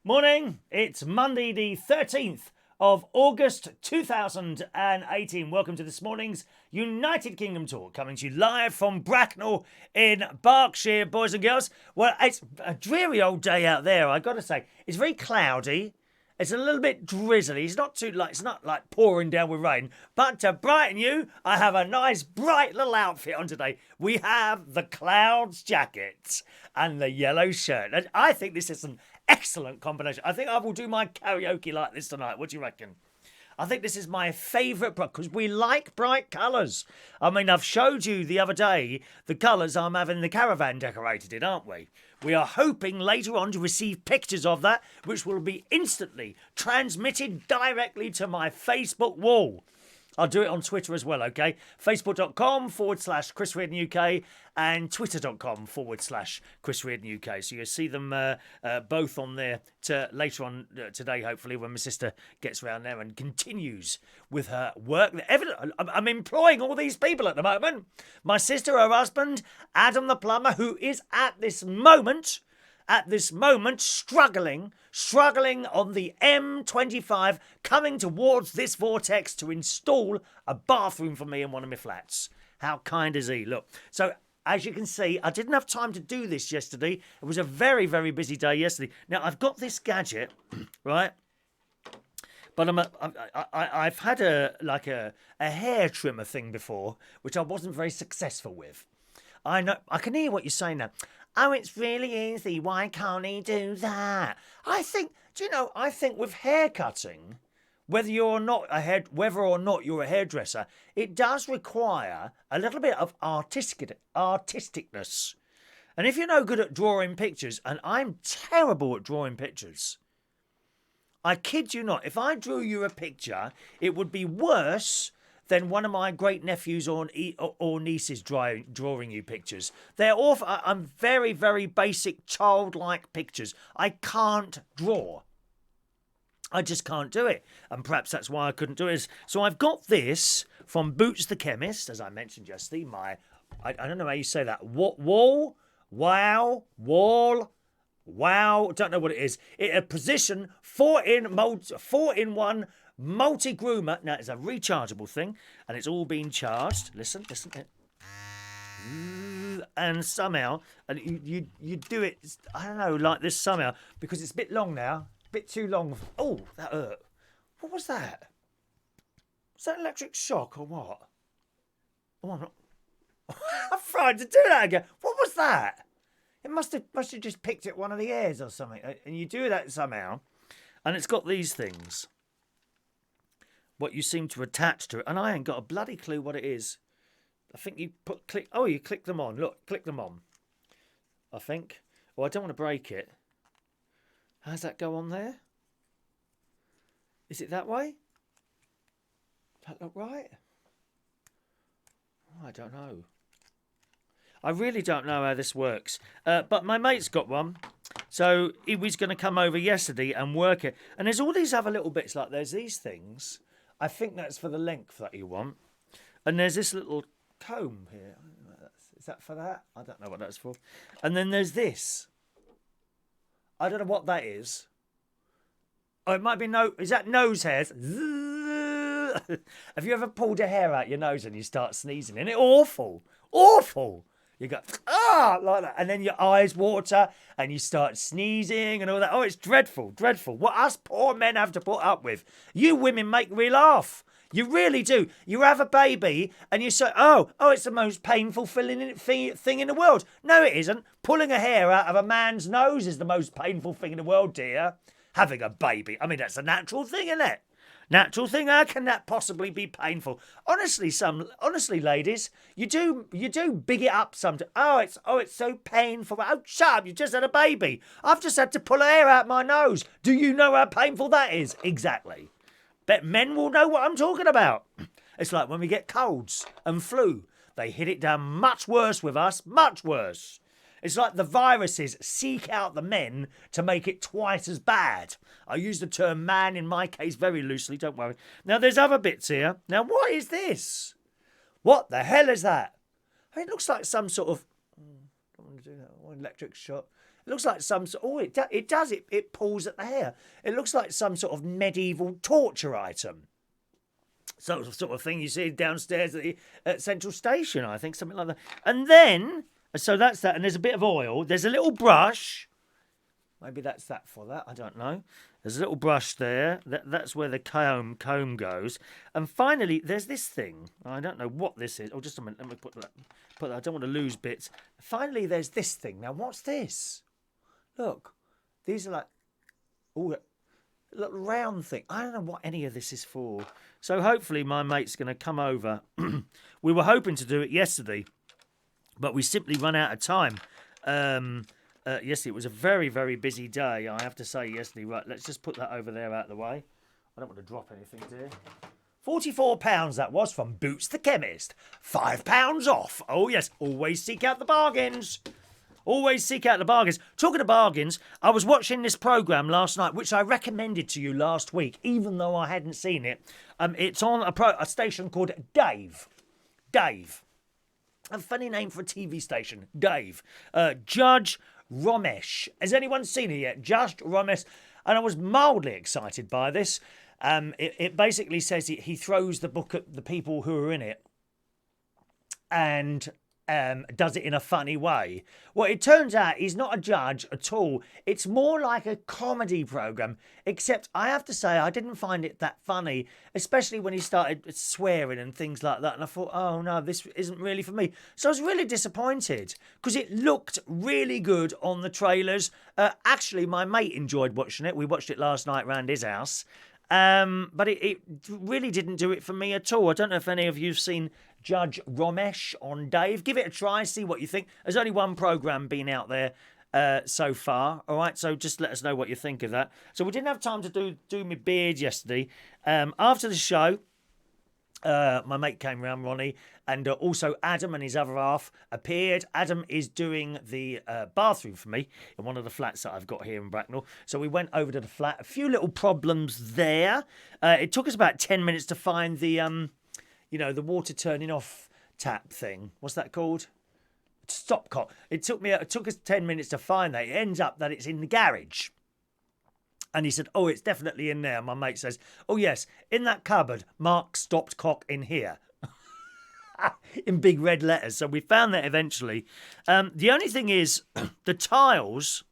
Morning, it's Monday the 13th of August 2018. Welcome to this morning's United Kingdom Talk, coming to you live from Bracknell in Berkshire, boys and girls. Well, it's a dreary old day out there, I've got to say. It's very cloudy. It's a little bit drizzly. It's not like pouring down with rain. But to brighten you, I have a nice bright little outfit on today. We have the clouds jacket and the yellow shirt. And I think this is an excellent combination. I think I will do my karaoke like this tonight. What do you reckon? I think this is my favourite because we like bright colours. I mean, I've showed you the other day the colours I'm having the caravan decorated in, aren't we? We are hoping later on to receive pictures of that, which will be instantly transmitted directly to my Facebook wall. I'll do it on Twitter as well, okay? Facebook.com/Chris Reardon UK and Twitter.com/Chris Reardon UK. So you'll see them both on there later on today, hopefully, when my sister gets around there and continues with her work. I'm employing all these people at the moment. My sister, her husband, Adam the plumber, who is at this moment, struggling on the M25, coming towards this vortex to install a bathroom for me in one of my flats. How kind is he? Look, so as you can see, I didn't have time to do this yesterday. It was a very, very busy day yesterday. Now, I've got this gadget, right? But I've had a hair trimmer thing before, which I wasn't very successful with. I know, I can hear what you're saying now. Oh, it's really easy. Why can't he do that? I think with hair cutting, whether or not you're a hairdresser, it does require a little bit of artisticness. And if you're no good at drawing pictures, and I'm terrible at drawing pictures, I kid you not, if I drew you a picture, it would be worse than one of my great nephews or nieces drawing you pictures. They're awful. I'm very, very basic childlike pictures. I can't draw. I just can't do it. And perhaps that's why I couldn't do it. So I've got this from Boots the Chemist, as I mentioned yesterday. I don't know how you say that. Wall, don't know what it is. It's a position 4-in-1 multi-groomer. Now, it's a rechargeable thing, and it's all being charged. Listen. And somehow, and you do it, I don't know, like this somehow, because it's a bit long now. A bit too long. Oh, that hurt. What was that? Was that electric shock or what? Oh, I'm not. I'm frightened to do that again. What was that? It must have just picked at one of the ears or something. And you do that somehow, and it's got these things. What you seem to attach to it, and I ain't got a bloody clue what it is. I think you click them on. Look, click them on. I think. Oh, I don't want to break it. How does that go on there? Is it that way? Does that look right? Oh, I don't know. I really don't know how this works. But my mate's got one. So he was going to come over yesterday and work it. And there's all these other little bits, like there's these things. I think that's for the length that you want. And there's this little comb here. Is that for that? I don't know what that's for. And then there's this. I don't know what that is. Oh, it might be is that nose hairs? Have you ever pulled a hair out your nose and you start sneezing? Isn't it awful? Awful. You go, like that. And then your eyes water and you start sneezing and all that. Oh, it's dreadful, dreadful. What us poor men have to put up with. You women make me laugh. You really do. You have a baby and you say, oh, it's the most painful thing in the world. No, it isn't. Pulling a hair out of a man's nose is the most painful thing in the world, dear. Having a baby. I mean, that's a natural thing, isn't it? Natural thing. How can that possibly be painful? Honestly, ladies, you do big it up sometimes. Oh, it's so painful. Oh, shut up! You just had a baby. I've just had to pull a hair out my nose. Do you know how painful that is? Exactly. Bet men will know what I'm talking about. It's like when we get colds and flu. They hit it down much worse with us. Much worse. It's like the viruses seek out the men to make it twice as bad. I use the term man in my case very loosely, don't worry. Now, there's other bits here. Now, what is this? What the hell is that? I mean, it looks like some sort of... don't want to do that. Electric shock. It looks like some sort. Oh, it does. It pulls at the hair. It looks like some sort of medieval torture item. Sort of thing you see downstairs at Central Station, I think, something like that. And then, so that's that. And there's a bit of oil. There's a little brush. Maybe that's that for that. I don't know. There's a little brush there. That's where the comb goes. And finally, there's this thing. I don't know what this is. Oh, just a minute. Let me put that. I don't want to lose bits. Finally, there's this thing. Now, what's this? Look. These are like... Oh, little round thing. I don't know what any of this is for. So hopefully my mate's going to come over. We were hoping to do it yesterday, but we simply run out of time. Yesterday it was a very, very busy day, I have to say, yesterday. Right, let's just put that over there out of the way. I don't want to drop anything, dear. £44 that was from Boots the Chemist. £5 off. Oh yes, always seek out the bargains. Always seek out the bargains. Talking of bargains, I was watching this programme last night, which I recommended to you last week, even though I hadn't seen it. It's on a station called Dave. Dave. A funny name for a TV station. Dave. Judge Romesh. Has anyone seen it yet? Judge Romesh. And I was mildly excited by this. It basically says he throws the book at the people who are in it and does it in a funny way. Well, it turns out he's not a judge at all. It's more like a comedy programme, except I have to say I didn't find it that funny, especially when he started swearing and things like that. And I thought, oh no, this isn't really for me. So I was really disappointed because it looked really good on the trailers. Actually, my mate enjoyed watching it. We watched it last night round his house. But it really didn't do it for me at all. I don't know if any of you've seen Judge Romesh on Dave. Give it a try, see what you think. There's only one programme been out there so far. All right, so just let us know what you think of that. So we didn't have time to do my beard yesterday. After the show, my mate came round, Ronnie, and also Adam and his other half appeared. Adam is doing the bathroom for me in one of the flats that I've got here in Bracknell. So we went over to the flat. A few little problems there. It took us about 10 minutes to find the, the water turning off tap thing. What's that called? Stopcock. It took us 10 minutes to find that. It ends up that it's in the garage. And he said, oh, it's definitely in there. My mate says, oh, yes, in that cupboard, mark stopped cock in here. In big red letters. So we found that eventually. The only thing is, the tiles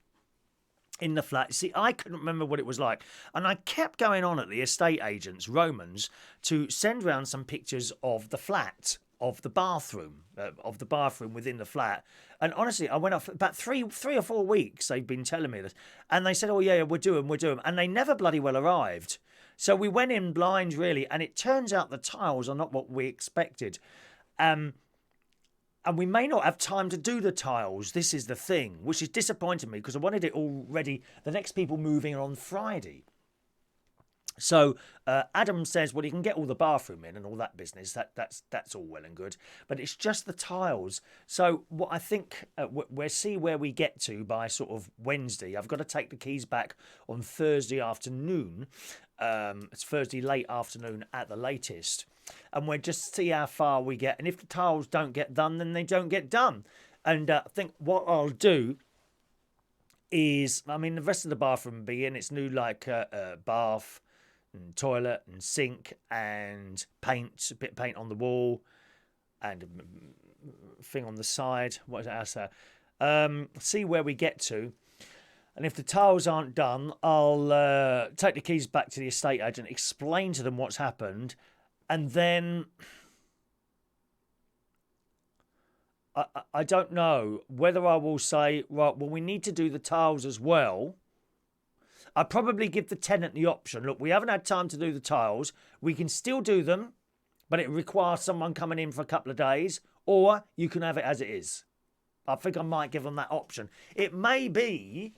in the flat, see, I couldn't remember what it was like. And I kept going on at the estate agents, Romans, to send round some pictures of the flat, of the bathroom within the flat. And honestly, I went off about three or 4 weeks. They've been telling me this, and they said, "Oh yeah, we're doing," and they never bloody well arrived. So we went in blind, really, and it turns out the tiles are not what we expected, and we may not have time to do the tiles. This is the thing, which is disappointing me because I wanted it all ready. The next people moving on Friday. So Adam says, well, you can get all the bathroom in and all that business. That's all well and good. But it's just the tiles. So what I think we'll see where we get to by sort of Wednesday. I've got to take the keys back on Thursday afternoon. It's Thursday late afternoon at the latest. And we'll just see how far we get. And if the tiles don't get done, then they don't get done. And I think what I'll do is, the rest of the bathroom will be in. It's new, like bath and toilet and sink and paint, a bit of paint on the wall and a thing on the side. What is that else? See where we get to. And if the tiles aren't done, I'll take the keys back to the estate agent, explain to them what's happened, and then I don't know whether I will say, right, well, we need to do the tiles as well. I'd probably give the tenant the option. Look, we haven't had time to do the tiles. We can still do them, but it requires someone coming in for a couple of days, or you can have it as it is. I think I might give them that option. It may be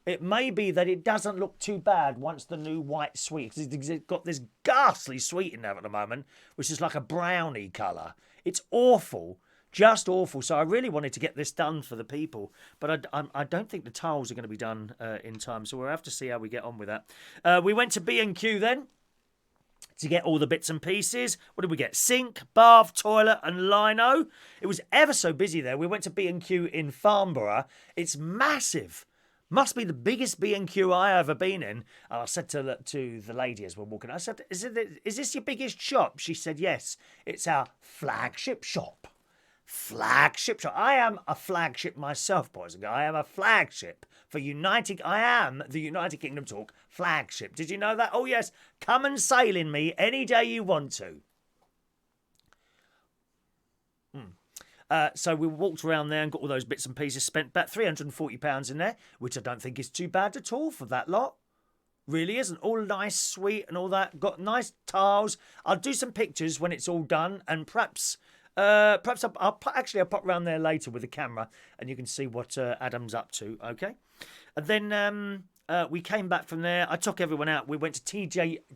that it doesn't look too bad once the new white sweet, because it's got this ghastly sweet in there at the moment, which is like a brownie colour. It's awful. Just awful. So I really wanted to get this done for the people, but I don't think the tiles are going to be done in time. So we'll have to see how we get on with that. We went to B&Q then. to get all the bits and pieces. What did we get? Sink, bath, toilet and lino. It was ever so busy there. We went to B&Q in Farnborough. It's massive. Must be the biggest B&Q I ever been in. And I said to the lady as we're walking, I said, is this your biggest shop? She said, yes, it's our flagship shop. Flagship shop. I am a flagship myself, boys and girls. I am a flagship for I am the United Kingdom Talk flagship. Did you know that? Oh, yes. Come and sail in me any day you want to. So we walked around there and got all those bits and pieces, spent about £340 in there, which I don't think is too bad at all for that lot. Really isn't. All nice, sweet and all that. Got nice tiles. I'll do some pictures when it's all done, and perhaps I'll pop round there later with the camera and you can see what Adam's up to, okay? And then we came back from there. I took everyone out. We went to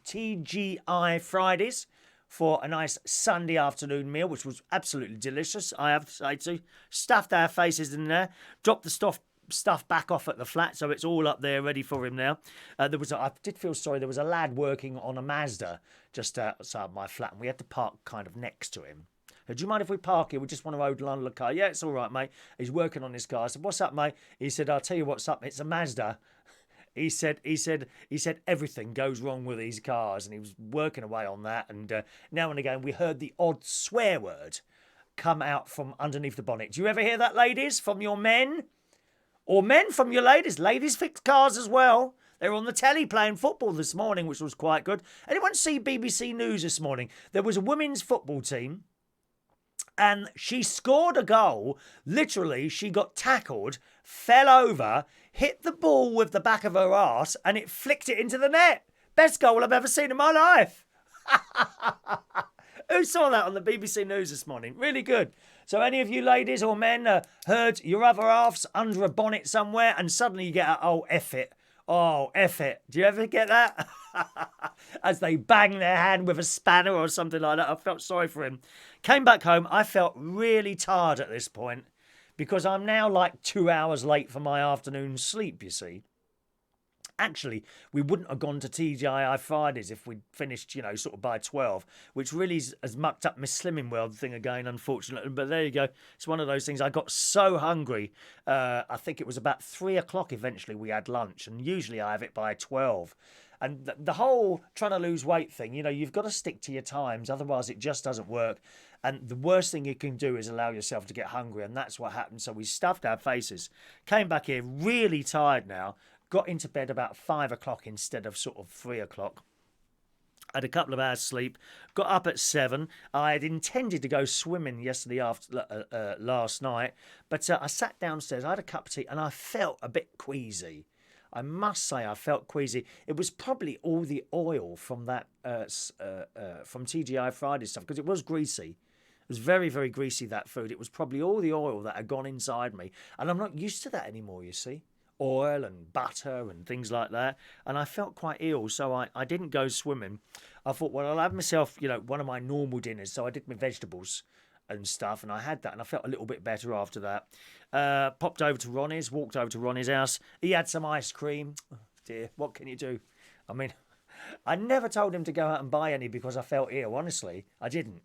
TGI Fridays for a nice Sunday afternoon meal, which was absolutely delicious, I have to say too. Stuffed our faces in there, dropped the stuff back off at the flat, so it's all up there ready for him now. I did feel sorry, there was a lad working on a Mazda just outside my flat, and we had to park kind of next to him. Do you mind if we park here? We just want to hold the car. Yeah, it's all right, mate. He's working on his car. I said, what's up, mate? He said, I'll tell you what's up. It's a Mazda. He said everything goes wrong with these cars, and he was working away on that. And now and again, we heard the odd swear word come out from underneath the bonnet. Do you ever hear that, ladies, from your men? Or men from your ladies? Ladies fix cars as well. They were on the telly playing football this morning, which was quite good. Anyone see BBC News this morning? There was a women's football team, and she scored a goal. Literally, she got tackled, fell over, hit the ball with the back of her arse, and it flicked it into the net. Best goal I've ever seen in my life. Who saw that on the BBC News this morning? Really good. So any of you ladies or men heard your other halves under a bonnet somewhere, and suddenly you get, oh, F it. Oh, F it. Do you ever get that? As they bang their hand with a spanner or something like that. I felt sorry for him. Came back home. I felt really tired at this point because I'm now like 2 hours late for my afternoon sleep, you see. Actually, we wouldn't have gone to TGI Fridays if we'd finished, sort of by 12, which really has mucked up my Slimming World thing again, unfortunately. But there you go. It's one of those things. I got so hungry. I think it was about 3 o'clock eventually we had lunch, and usually I have it by 12. And the whole trying to lose weight thing, you've got to stick to your times. Otherwise, it just doesn't work. And the worst thing you can do is allow yourself to get hungry. And that's what happened. So we stuffed our faces, came back here really tired now, got into bed about 5 o'clock instead of sort of 3 o'clock. Had a couple of hours sleep, got up at 7. I had intended to go swimming last night, but I sat downstairs, I had a cup of tea, and I felt a bit queasy. I must say I felt queasy. It was probably all the oil from that from TGI Friday stuff, because it was greasy. It was very, very greasy, that food. It was probably all the oil that had gone inside me, and I'm not used to that anymore, you see. Oil and butter and things like that, and I felt quite ill, so I didn't go swimming. I thought, well, I'll have myself, one of my normal dinners, so I did my vegetables and stuff, and I had that, and I felt a little bit better after that. Popped over to Ronnie's, walked over to Ronnie's house. He had some ice cream. Oh, dear, what can you do? I mean, I never told him to go out and buy any because I felt ill, honestly. I didn't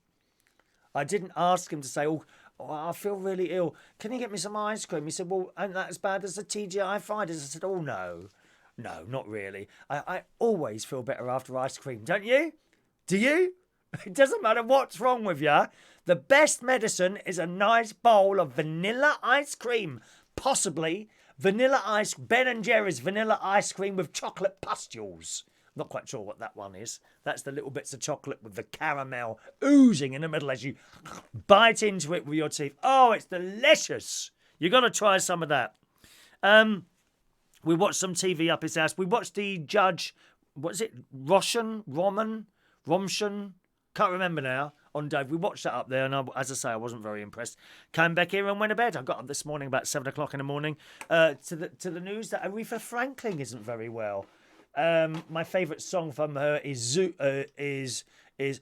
ask him to say, oh, I feel really ill. Can you get me some ice cream? He said, well, ain't that as bad as the TGI Fridays? I said, oh, no, not really. I always feel better after ice cream, don't you? Do you? It doesn't matter what's wrong with you. The best medicine is a nice bowl of vanilla ice cream. Possibly Ben & Jerry's vanilla ice cream with chocolate pustules. Not quite sure what that one is. That's the little bits of chocolate with the caramel oozing in the middle as you bite into it with your teeth. Oh, it's delicious. You got to try some of that. We watched some TV up his house. We watched the Judge, what is it? Romshan? Can't remember now. On Dave, we watched that up there, and as I say, I wasn't very impressed. Came back here and went to bed. I got up this morning about 7 o'clock in the morning to the news that Aretha Franklin isn't very well. My favourite song from her is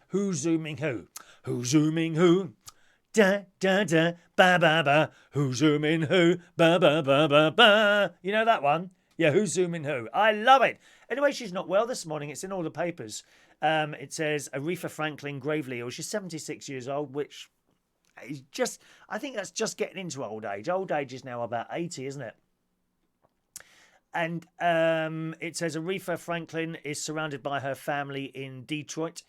Who's Zooming Who? Who's Zooming Who? Da da da ba ba ba. Who's zooming who? Ba ba ba ba ba. You know that one? Yeah, Who's Zooming Who? I love it. Anyway, she's not well this morning. It's in all the papers. It says Aretha Franklin gravely ill. She's 76 years old, which is just, I think that's just getting into old age. Old age is now about 80, isn't it? And it says Aretha Franklin is surrounded by her family in Detroit.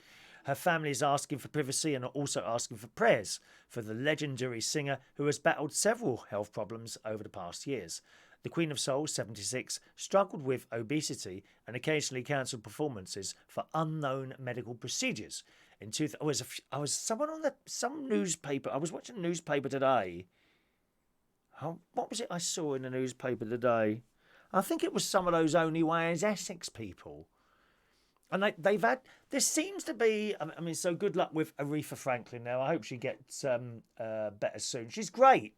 Her family is asking for privacy and are also asking for prayers for the legendary singer who has battled several health problems over the past years. The Queen of Soul, 76, struggled with obesity and occasionally cancelled performances for unknown medical procedures. I was someone on some newspaper. I was watching a newspaper today. What was it I saw in the newspaper today? I think it was some of those Only Way is Essex people. And there seems to be, I mean, so good luck with Aretha Franklin now. I hope she gets better soon. She's great.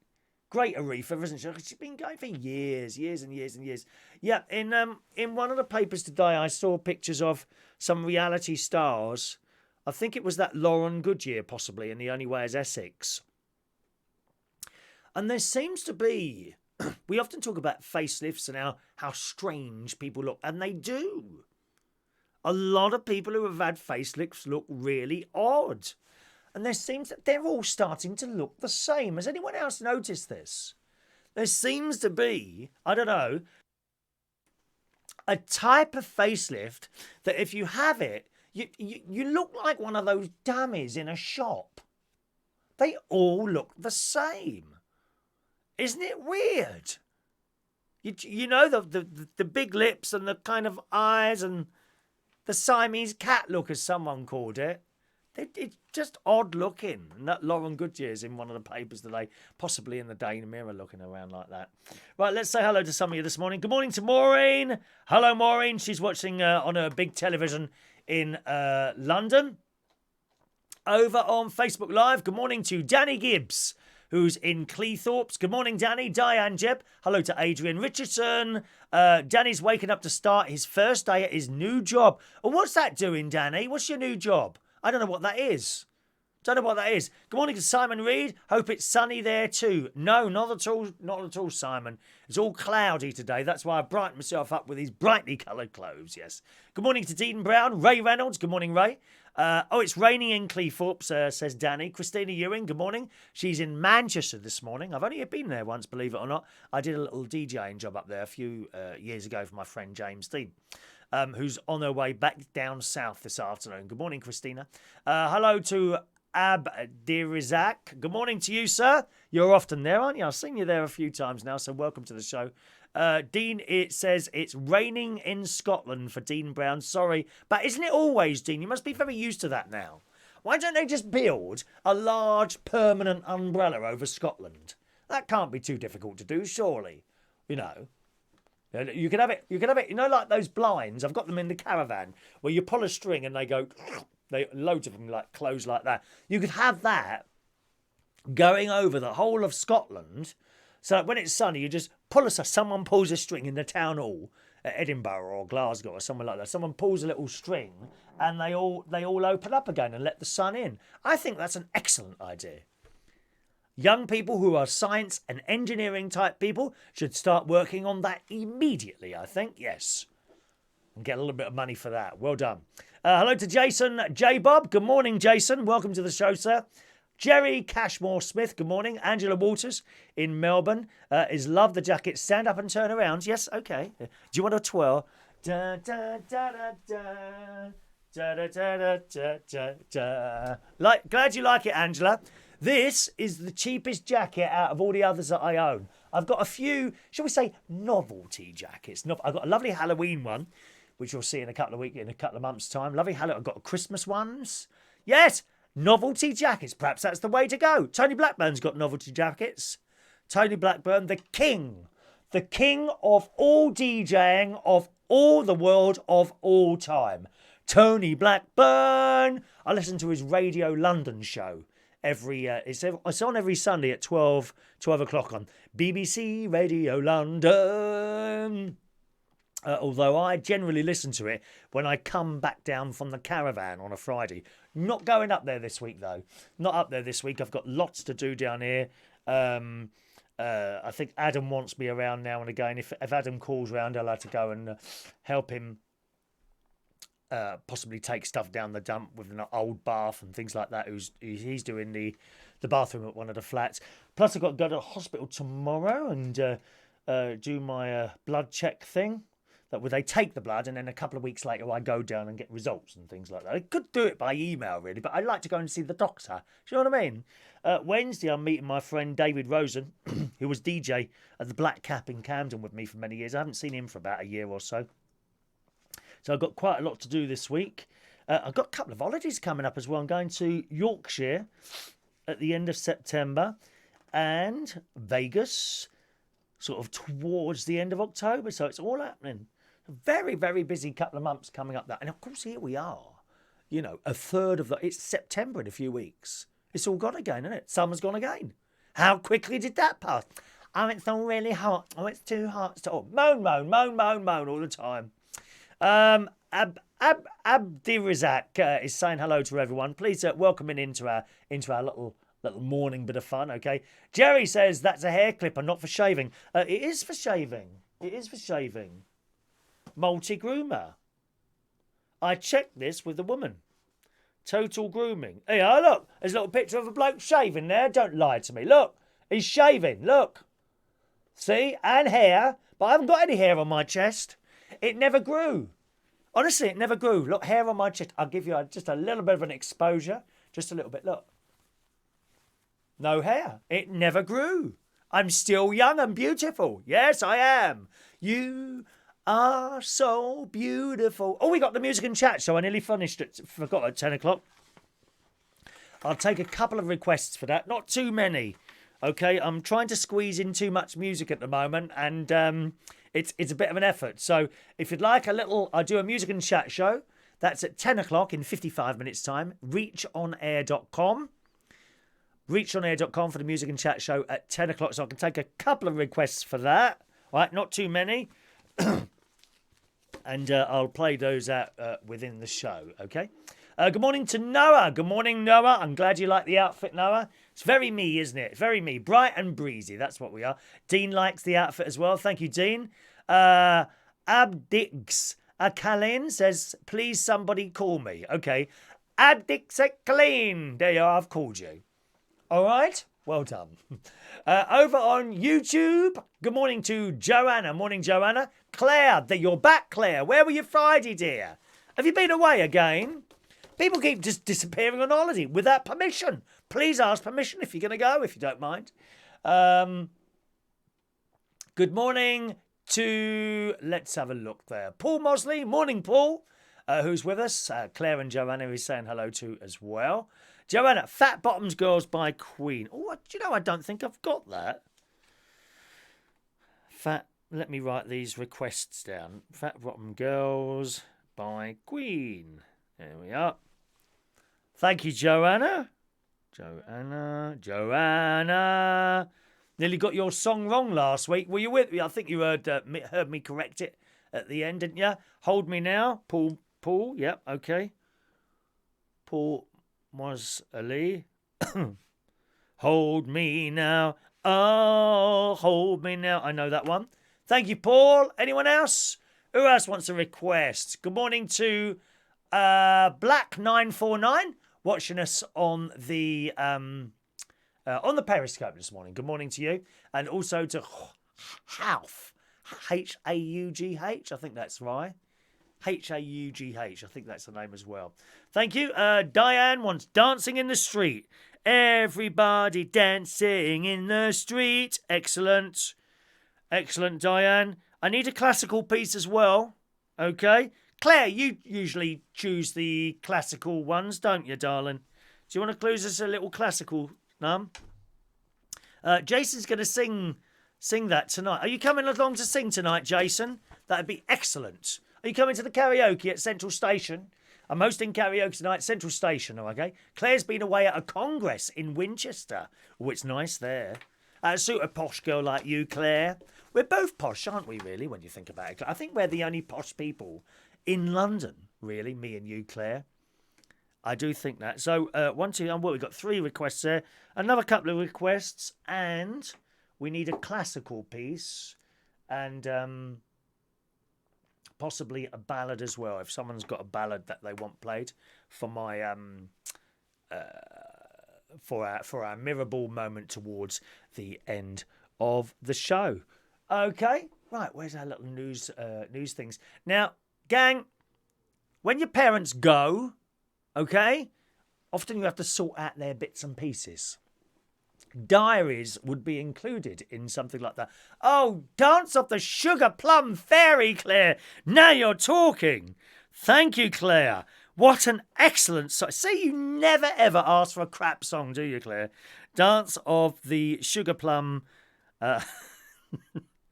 Great Aretha, isn't she? She's been going for years and years. Yeah, in one of the papers today, I saw pictures of some reality stars. I think it was that Lauren Goodyear, possibly, in The Only Way is Essex. And there seems to be, we often talk about facelifts and how strange people look, and they do. A lot of people who have had facelifts look really odd. And there seems that they're all starting to look the same. Has anyone else noticed this? There seems to be, I don't know, a type of facelift that if you have it, you look like one of those dummies in a shop. They all look the same. Isn't it weird? You know, the big lips and the kind of eyes and the Siamese cat look, as someone called it. It's just odd looking. And that Lauren Goodyear's in one of the papers today, possibly in the Daily Mirror, looking around like that. Right, let's say hello to some of you this morning. Good morning to Maureen. Hello, Maureen. She's watching on her big television in London. Over on Facebook Live, good morning to Danny Gibbs, who's in Cleethorpes. Good morning, Danny. Diane Jebb. Hello to Adrian Richardson. Danny's waking up to start his first day at his new job. Oh, what's that doing, Danny? What's your new job? I don't know what that is. Good morning to Simon Reed. Hope it's sunny there too. No, not at all. Not at all, Simon. It's all cloudy today. That's why I brightened myself up with these brightly coloured clothes, yes. Good morning to Dean Brown. Ray Reynolds. Good morning, Ray. It's raining in Cleethorpes, says Danny. Christina Ewing, good morning. She's in Manchester this morning. I've only been there once, believe it or not. I did a little DJing job up there a few years ago for my friend James Dean. Who's on her way back down south this afternoon. Good morning, Christina. Hello to Abdirizak. Good morning to you, sir. You're often there, aren't you? I've seen you there a few times now, so welcome to the show. Dean, it says it's raining in Scotland for Dean Brown. Sorry, but isn't it always, Dean? You must be very used to that now. Why don't they just build a large permanent umbrella over Scotland? That can't be too difficult to do, surely. You know. You could have it, you know, like those blinds. I've got them in the caravan where you pull a string and they go, loads of them like close like that. You could have that going over the whole of Scotland. So that when it's sunny, you just someone pulls a string in the town hall at Edinburgh or Glasgow or somewhere like that. Someone pulls a little string and they all open up again and let the sun in. I think that's an excellent idea. Young people who are science and engineering type people should start working on that immediately, I think. Yes. And get a little bit of money for that. Well done. Hello to Jason J. Bob. Good morning, Jason. Welcome to the show, sir. Jerry Cashmore Smith. Good morning. Angela Waters in Melbourne is love the jacket. Stand up and turn around. Yes, okay. Do you want to twirl? Da, da, da, da, da. Da, da, da, da, da, da. Glad you like it, Angela. This is the cheapest jacket out of all the others that I own. I've got a few, shall we say, novelty jackets. I've got a lovely Halloween one, which you'll see in a couple of months' time. Lovely Halloween. I've got Christmas ones. Yes, novelty jackets. Perhaps that's the way to go. Tony Blackburn's got novelty jackets. Tony Blackburn, the king of all DJing of all the world of all time. Tony Blackburn. I listen to his Radio London show. It's on every Sunday at 12 o'clock on BBC Radio London. Although I generally listen to it when I come back down from the caravan on a Friday. Not going up there this week, though. Not up there this week. I've got lots to do down here. I think Adam wants me around now and again. If Adam calls round, I'll have to go and help him possibly take stuff down the dump with an old bath and things like that. He's doing the bathroom at one of the flats. Plus, I've got to go to the hospital tomorrow and do my blood check thing. That where they take the blood and then a couple of weeks later I go down and get results and things like that. I could do it by email really, but I'd like to go and see the doctor. Do you know what I mean? Wednesday I'm meeting my friend David Rosen, who was DJ at the Black Cap in Camden with me for many years. I haven't seen him for about a year or so. So I've got quite a lot to do this week. I've got a couple of holidays coming up as well. I'm going to Yorkshire at the end of September and Vegas sort of towards the end of October. So it's all happening. A very, very busy couple of months coming up. And of course, here we are. You know, a third of it's September in a few weeks. It's all gone again, isn't it? Summer's gone again. How quickly did that pass? Oh, it's all really hot. Oh, it's too hot. Moan, moan, moan, moan, moan all the time. Abdirazak is saying hello to everyone. Please welcome in into our little morning bit of fun, okay? Jerry says that's a hair clipper, not for shaving. It is for shaving. It is for shaving. Multi-groomer. I checked this with a woman. Total grooming. Hey, oh, look. There's a little picture of a bloke shaving there. Don't lie to me. Look. He's shaving. Look. See? And hair. But I haven't got any hair on my chest. It never grew. Honestly, it never grew. Look, hair on my chest. I'll give you just a little bit of an exposure. Just a little bit. Look. No hair. It never grew. I'm still young and beautiful. Yes, I am. You are so beautiful. Oh, we got the music and chat show. I nearly finished it. Forgot at 10 o'clock. I'll take a couple of requests for that. Not too many. Okay, I'm trying to squeeze in too much music at the moment, and it's a bit of an effort. So if you'd like a little, I do a music and chat show. That's at 10 o'clock in 55 minutes' time. Reachonair.com. Reachonair.com for the music and chat show at 10 o'clock. So I can take a couple of requests for that. All right, not too many. And I'll play those out within the show, okay? Good morning to Noah. Good morning, Noah. I'm glad you like the outfit, Noah. It's very me, isn't it? Very me. Bright and breezy. That's what we are. Dean likes the outfit as well. Thank you, Dean. Abdix Kalin says, please somebody call me. Okay. Abdix Kalin. There you are. I've called you. All right? Well done. Over on YouTube, good morning to Joanna. Morning, Joanna. Claire, you're back, Claire. Where were you Friday, dear? Have you been away again? People keep just disappearing on holiday without permission. Please ask permission if you're going to go, if you don't mind. Good morning to, let's have a look there. Paul Mosley. Morning, Paul, who's with us. Claire and Joanna is saying hello to as well. Joanna, Fat Bottoms Girls by Queen. Oh, do you know, I don't think I've got that. Let me write these requests down. Fat Bottom Girls by Queen. There we are. Thank you, Joanna. Joanna. Nearly got your song wrong last week. Were you with me? I think you heard me correct it at the end, didn't you? Hold Me Now. Paul. Yep, okay. Paul was Ali. Hold me now. Oh, hold me now. I know that one. Thank you, Paul. Anyone else? Who else wants a request? Good morning to Black949 watching us on the Periscope this morning. Good morning to you. And also to Haugh. Haugh. I think that's right. Haugh. I think that's the name as well. Thank you. Diane wants Dancing in the Street. Everybody dancing in the street. Excellent. Excellent, Diane. I need a classical piece as well. Okay. Claire, you usually choose the classical ones, don't you, darling? Do you want to clue us a little classical, Num? Jason's going to sing that tonight. Are you coming along to sing tonight, Jason? That'd be excellent. Are you coming to the karaoke at Central Station? I'm hosting karaoke tonight at Central Station, okay? Claire's been away at a congress in Winchester. Oh, it's nice there. Suit a posh girl like you, Claire. We're both posh, aren't we, really, when you think about it? I think we're the only posh people in London, really, me and you, Claire. I do think that. So, we've got 3 requests there. Another couple of requests, and we need a classical piece. And possibly a ballad as well. If someone's got a ballad that they want played for my for our mirrorball moment towards the end of the show. Okay, right. Where's our little news things now, gang? When your parents go, okay, often you have to sort out their bits and pieces. Diaries would be included in something like that. Oh, Dance of the Sugar Plum Fairy, Claire. Now you're talking. Thank you, Claire. What an excellent song. See, you never ever ask for a crap song, do you, Claire? Dance of the Sugar Plum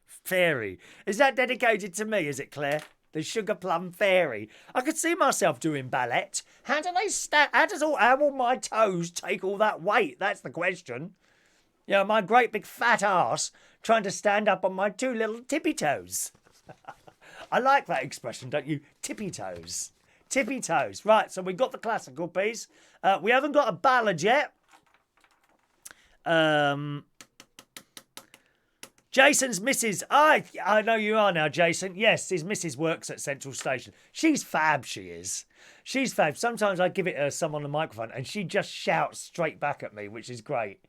Fairy. Is that dedicated to me, is it, Claire? The Sugar Plum Fairy. I could see myself doing ballet. How does all my toes take all that weight? That's the question. You know, my great big fat ass trying to stand up on my two little tippy toes. I like that expression, don't you? Tippy toes. Tippy toes. Right, so we've got the classical piece. We haven't got a ballad yet. Jason's missus. I know you are now, Jason. Yes, his missus works at Central Station. She's fab, she is. She's fab. Sometimes I give it her some on the microphone and she just shouts straight back at me, which is great.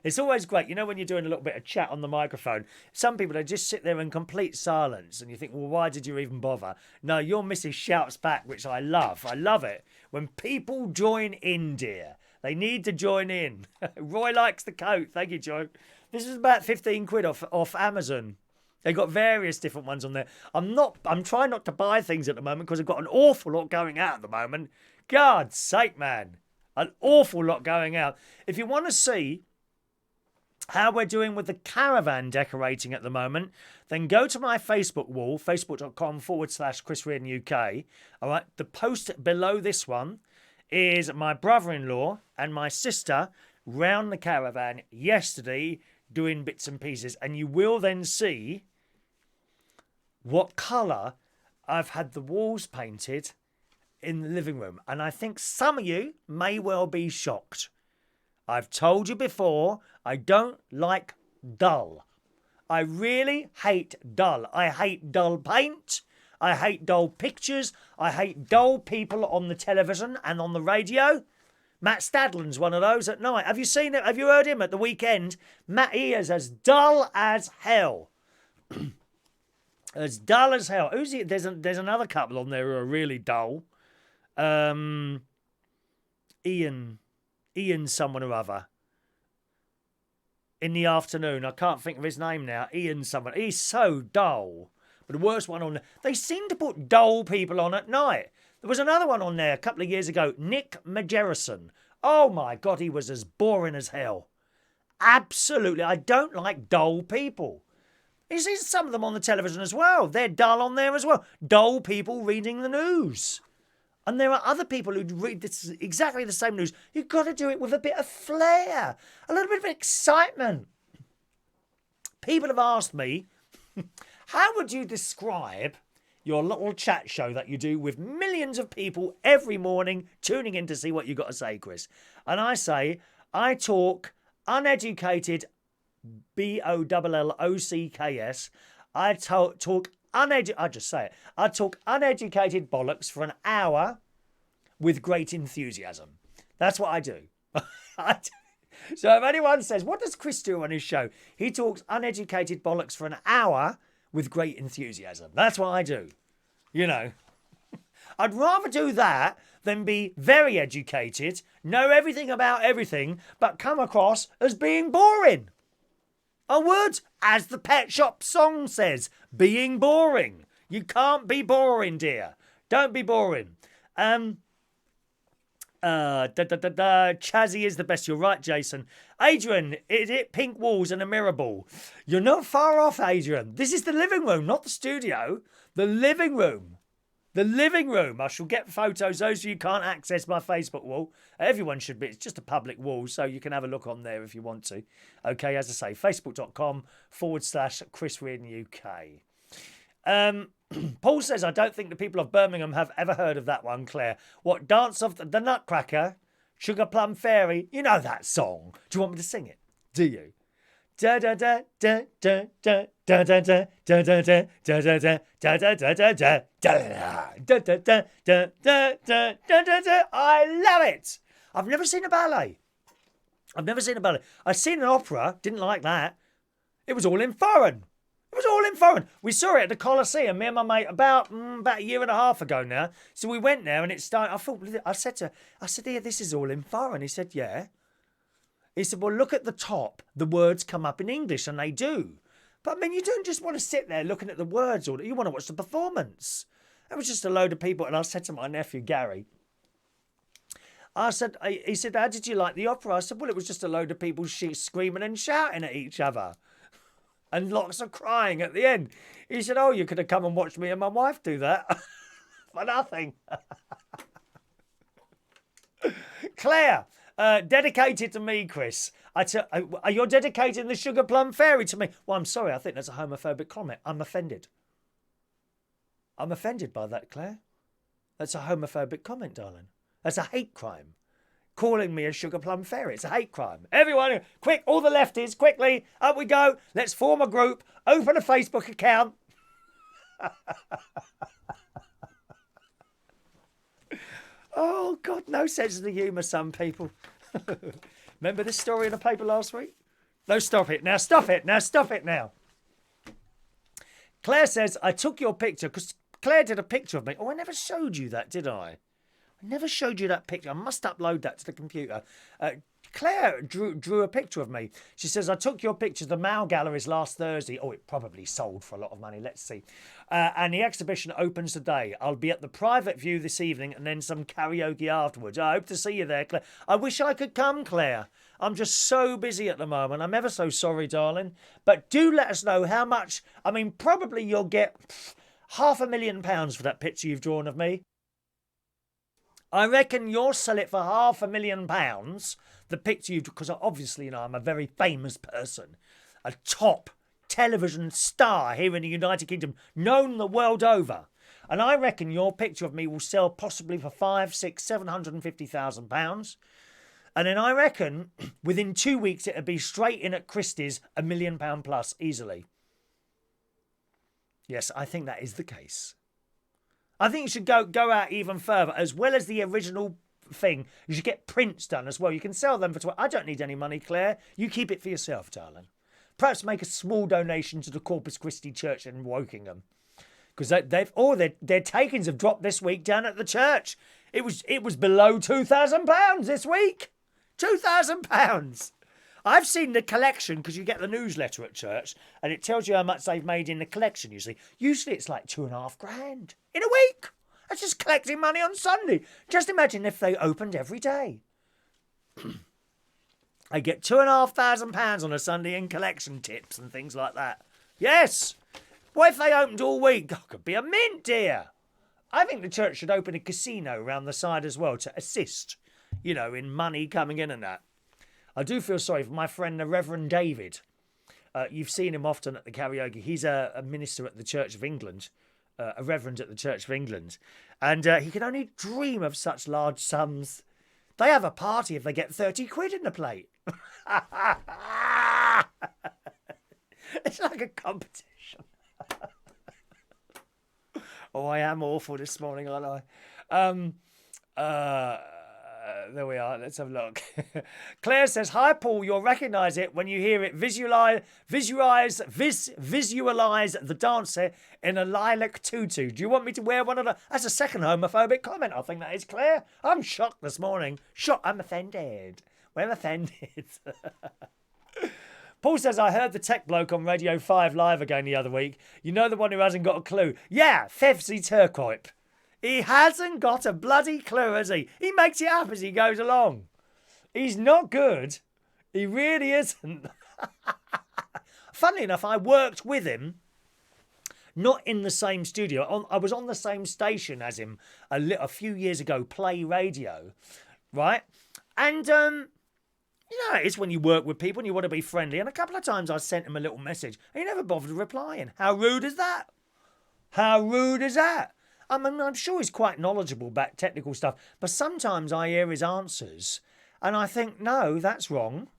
It's always great. You know, when you're doing a little bit of chat on the microphone, some people, they just sit there in complete silence and you think, well, why did you even bother? No, your missus shouts back, which I love. I love it. When people join in, dear, they need to join in. Roy likes the coat. Thank you, Joe. This is about 15 quid off Amazon. They've got various different ones on there. I'm trying not to buy things at the moment because I've got an awful lot going out at the moment. God's sake, man. An awful lot going out. If you want to see how we're doing with the caravan decorating at the moment, then go to my Facebook wall, facebook.com/Chris Reardon UK. All right, the post below this one is my brother-in-law and my sister round the caravan yesterday doing bits and pieces, and you will then see what colour I've had the walls painted in the living room. And I think some of you may well be shocked. I've told you before, I don't like dull. I really hate dull. I hate dull paint. I hate dull pictures. I hate dull people on the television and on the radio. Matt Stadland's one of those at night. Have you seen it? Have you heard him at the weekend? Matt, he is as dull as hell. As dull as hell. Who's he? There's another couple on there who are really dull. Ian someone or other. In the afternoon. I can't think of his name now. Ian someone. He's so dull. But the worst one on there. They seem to put dull people on at night. There was another one on there a couple of years ago. Nick Majerison. Oh my God, he was as boring as hell. Absolutely. I don't like dull people. You see some of them on the television as well. They're dull on there as well. Dull people reading the news. And there are other people who read this exactly the same news. You've got to do it with a bit of flair, a little bit of excitement. People have asked me, how would you describe your little chat show that you do with millions of people every morning tuning in to see what you've got to say, Chris? And I say, I talk uneducated, BOLLOCKS. I talk I talk uneducated bollocks for an hour with great enthusiasm. That's what I do. So if anyone says, what does Chris do on his show? He talks uneducated bollocks for an hour with great enthusiasm. That's what I do. You know. I'd rather do that than be very educated, know everything about everything, but come across as being boring. I would, as the Pet Shop song says, being boring. You can't be boring, dear. Don't be boring. Chazzy is the best. You're right, Jason. Adrian, is it pink walls and a mirror ball? You're not far off, Adrian. This is the living room, not the studio. The living room. The living room. I shall get photos. Those of you who can't access my Facebook wall, everyone should be. It's just a public wall, so you can have a look on there if you want to. Okay, as I say, facebook.com/Chris Reardon UK. Paul says, I don't think the people of Birmingham have ever heard of that one, Claire. What, Dance of the Nutcracker? Sugar Plum Fairy? You know that song. Do you want me to sing it? Do you? Da da da da da da Da da da da da da da da da da da da da da da da. I love it. I've never seen a ballet. I've seen an opera. Didn't like that. It was all in foreign. We saw it at the Colosseum, me and my mate, about a year and a half ago now. So we went there and it started. I said, "Here, this is all in foreign." He said, "Yeah." He said, "Well, look at the top. The words come up in English, and they do. But I mean, you don't just want to sit there looking at the words, or you want to watch the performance." It was just a load of people, and I said to my nephew Gary, he said, "How did you like the opera?" I said, "Well, it was just a load of people screaming and shouting at each other. And lots of crying at the end." He said, "Oh, you could have come and watched me and my wife do that." For nothing. Claire, dedicated to me, Chris. You're dedicating the Sugar Plum Fairy to me. Well, I'm sorry, I think that's a homophobic comment. I'm offended. I'm offended by that, Claire. That's a homophobic comment, darling. That's a hate crime. Calling me a Sugar Plum Fairy. It's a hate crime. Everyone, quick, all the lefties, quickly, up we go. Let's form a group, open a Facebook account. Oh, God, no sense of the humour, some people. Remember this story in the paper last week? No, stop it. Now, stop it. Now. Claire says, "I took your picture," because Claire did a picture of me. Oh, I never showed you that, did I? I never showed you that picture. I must upload that to the computer. Claire drew a picture of me. She says, "I took your picture of the Mao Galleries last Thursday." Oh, it probably sold for a lot of money. Let's see. "And the exhibition opens today. I'll be at the private view this evening and then some karaoke afterwards. I hope to see you there, Claire." I wish I could come, Claire. I'm just so busy at the moment. I'm ever so sorry, darling. But do let us know how much. I mean, probably you'll get £500,000 for that picture you've drawn of me. I reckon you'll sell it for £500,000. The picture you've, because obviously, I'm a very famous person, a top television star here in the United Kingdom, known the world over. And I reckon your picture of me will sell possibly for £750,000. And then I reckon within 2 weeks it'll be straight in at Christie's, £1 million plus easily. Yes, I think that is the case. I think you should go out even further. As well as the original thing, you should get prints done as well. You can sell them for I don't need any money, Claire. You keep it for yourself, darling. Perhaps make a small donation to the Corpus Christi Church in Wokingham. Because their takings have dropped this week down at the church. It was below £2,000 this week. £2,000. I've seen the collection, because you get the newsletter at church and it tells you how much they've made in the collection usually. Usually it's like £2,500 in a week. That's just collecting money on Sunday. Just imagine if they opened every day. I get £2,500 on a Sunday in collection tips and things like that. Yes. What if they opened all week? Oh, could be a mint, dear. I think the church should open a casino around the side as well to assist, in money coming in and that. I do feel sorry for my friend, the Reverend David. You've seen him often at the karaoke. He's a minister at the Church of England, a reverend at the Church of England. And he can only dream of such large sums. They have a party if they get 30 quid in the plate. It's like a competition. Oh, I am awful this morning, aren't I? There we are. Let's have a look. Claire says, "Hi, Paul. You'll recognise it when you hear it. Visualise the dancer in a lilac tutu. Do you want me to wear one of the?" That's a second homophobic comment. I think that is, Claire. I'm shocked this morning. I'm offended. We're offended. Paul says, "I heard the tech bloke on Radio 5 Live again the other week. You know, the one who hasn't got a clue. Yeah, Fevsy Turcoip. He hasn't got a bloody clue, has he? He makes it up as he goes along. He's not good. He really isn't." Funnily enough, I worked with him, not in the same studio. I was on the same station as him a few years ago, Play Radio, right? And, it's when you work with people and you want to be friendly. And a couple of times I sent him a little message. And he never bothered replying. How rude is that? How rude is that? I mean, I'm sure he's quite knowledgeable about technical stuff, but sometimes I hear his answers and I think, no, that's wrong.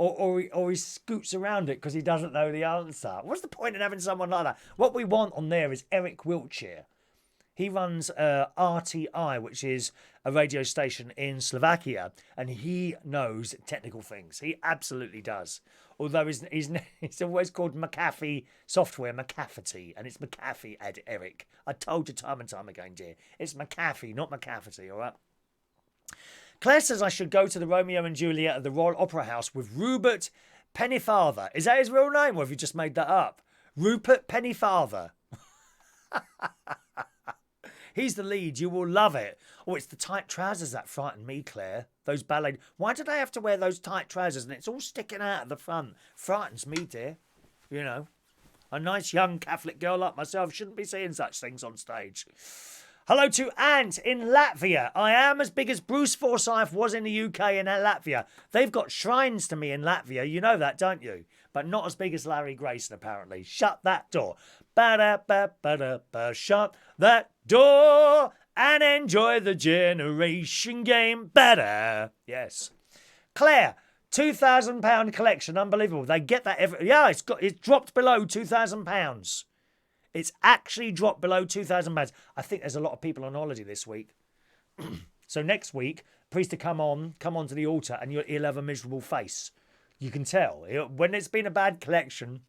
or he scoots around it because he doesn't know the answer. What's the point in having someone like that? What we want on there is Eric Wiltsher. He runs RTI, which is a radio station in Slovakia, and he knows technical things. He absolutely does. Although he's always called McAfee Software, McAfee, and it's McAfee, Eric. I told you time and time again, dear. It's McAfee, not McAfee, all right? Claire says I should go to the Romeo and Juliet at the Royal Opera House with Rupert Pennyfather. Is that his real name, or have you just made that up? Rupert Pennyfather. He's the lead. You will love it. Oh, it's the tight trousers that frighten me, Claire. Those ballet... Why do they have to wear those tight trousers and it's all sticking out at the front? Frightens me, dear. You know, a nice young Catholic girl like myself shouldn't be seeing such things on stage. Hello to Ant in Latvia. I am as big as Bruce Forsyth was in the UK and Latvia. They've got shrines to me in Latvia. You know that, don't you? But not as big as Larry Grayson, apparently. Shut that door. Ba-da-ba-ba-da-ba. Shut that door and enjoy the generation game better. Yes. Claire, £2,000 collection. Unbelievable. They get that every... Yeah, it's dropped below £2,000. It's actually dropped below £2,000. I think there's a lot of people on holiday this week. So next week, priest to come on to the altar and he'll have a miserable face. You can tell. When it's been a bad collection,